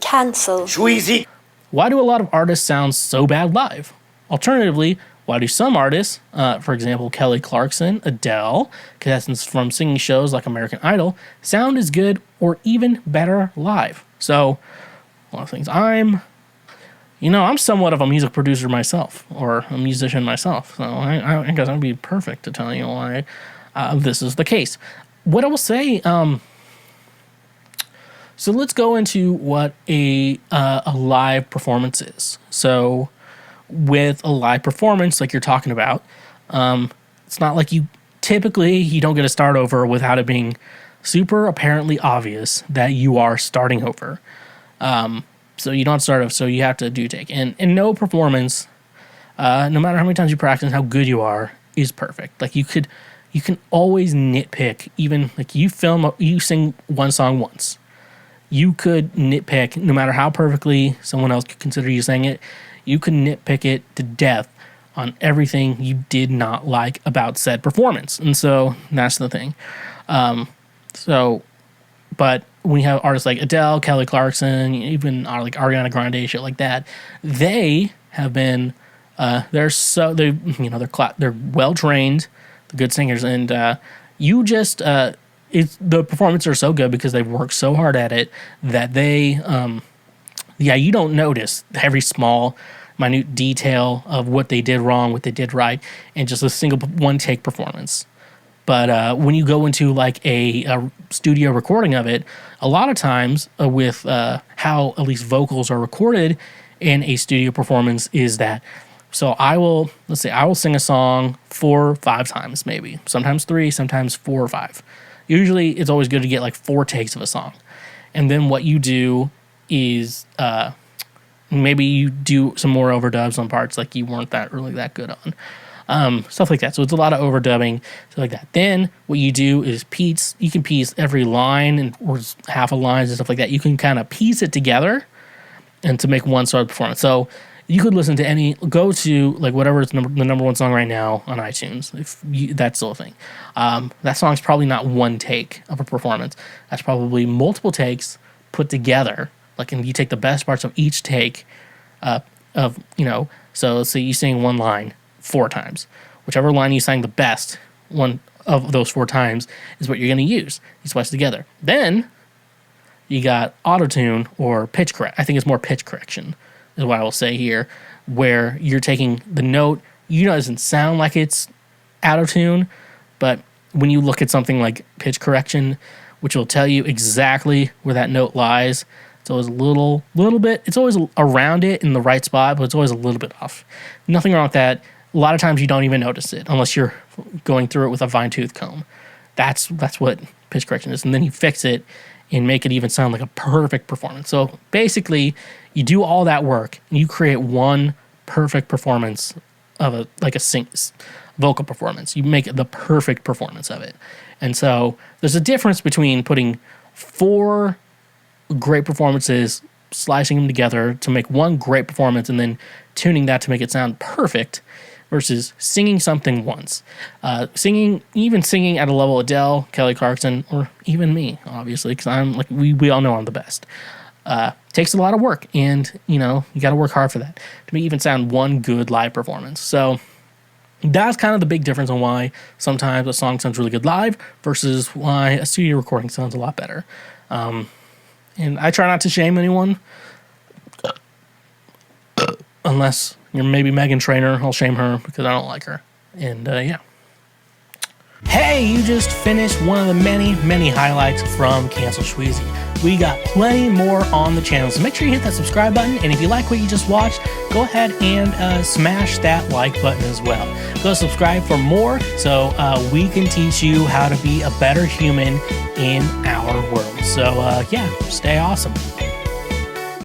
Cancel. Schweezy. Why do a lot of artists sound so bad live? Alternatively, why do some artists, for example, Kelly Clarkson, Adele, contestants from singing shows like American Idol, sound as good or even better live? So, a lot of things. I'm somewhat of a music producer myself, or a musician myself, so I guess I'd be perfect to tell you why this is the case. What I will say, so let's go into what a live performance is. So, with a live performance, like you're talking about, it's not like you don't get to start over without it being super apparently obvious that you are starting over. So you don't start over, so you have to do take. And no performance, no matter how many times you practice and how good you are, is perfect. Like you can always nitpick, even like you sing one song once. You could nitpick, no matter how perfectly someone else could consider you saying it, you could nitpick it to death on everything you did not like about said performance. And so that's the thing. But when you have artists like Adele, Kelly Clarkson, even like Ariana Grande, shit like that, they have been, they're well trained, good singers, and the performances are so good because they've worked so hard at it that they, you don't notice every small, minute detail of what they did wrong, what they did right, and just a single one-take performance. But when you go into like a studio recording of it, a lot of times with how at least vocals are recorded in a studio performance is that, so I will sing a song 4 or 5 times, maybe, sometimes 3, sometimes 4 or 5. Usually it's always good to get like 4 takes of a song. And then what you do is maybe you do some more overdubs on parts like you weren't really that good on. Stuff like that. So it's a lot of overdubbing, stuff like that. Then what you do is you can piece every line or half a line and stuff like that. You can kind of piece it together and to make one sort of performance. So you could listen to go to like whatever is the number one song right now on iTunes. That's still a thing. That song's probably not one take of a performance. That's probably multiple takes put together. Like, and you take the best parts of each take so let's say you sing one line 4 times. Whichever line you sang the best one of those 4 times is what you're going to use. You splice it together. Then you got auto-tune or pitch correct. I think it's more pitch correction is what I will say here, where you're taking the note, it doesn't sound like it's out of tune, but when you look at something like pitch correction, which will tell you exactly where that note lies, it's always a little bit, it's always around it in the right spot, but it's always a little bit off. Nothing wrong with that. A lot of times you don't even notice it unless you're going through it with a fine-tooth comb. That's what pitch correction is. And then you fix it and make it even sound like a perfect performance. So basically, you do all that work and you create one perfect performance of a vocal performance. You make the perfect performance of it. And so there's a difference between putting 4 great performances, slicing them together to make one great performance, and then tuning that to make it sound perfect, versus singing something once. Singing at a level Adele, Kelly Clarkson, or even me, obviously, because I'm like, we all know I'm the best. Takes a lot of work, and, you got to work hard for that to even sound one good live performance. So that's kind of the big difference on why sometimes a song sounds really good live versus why a studio recording sounds a lot better. And I try not to shame anyone, unless you're maybe Megan Trainor. I'll shame her because I don't like her. And yeah. Hey, you just finished one of the many, many highlights from Cancel Schweezy. We got plenty more on the channel, so make sure you hit that subscribe button. And if you like what you just watched, go ahead and smash that like button as well. Go subscribe for more so we can teach you how to be a better human in our world. So yeah, stay awesome.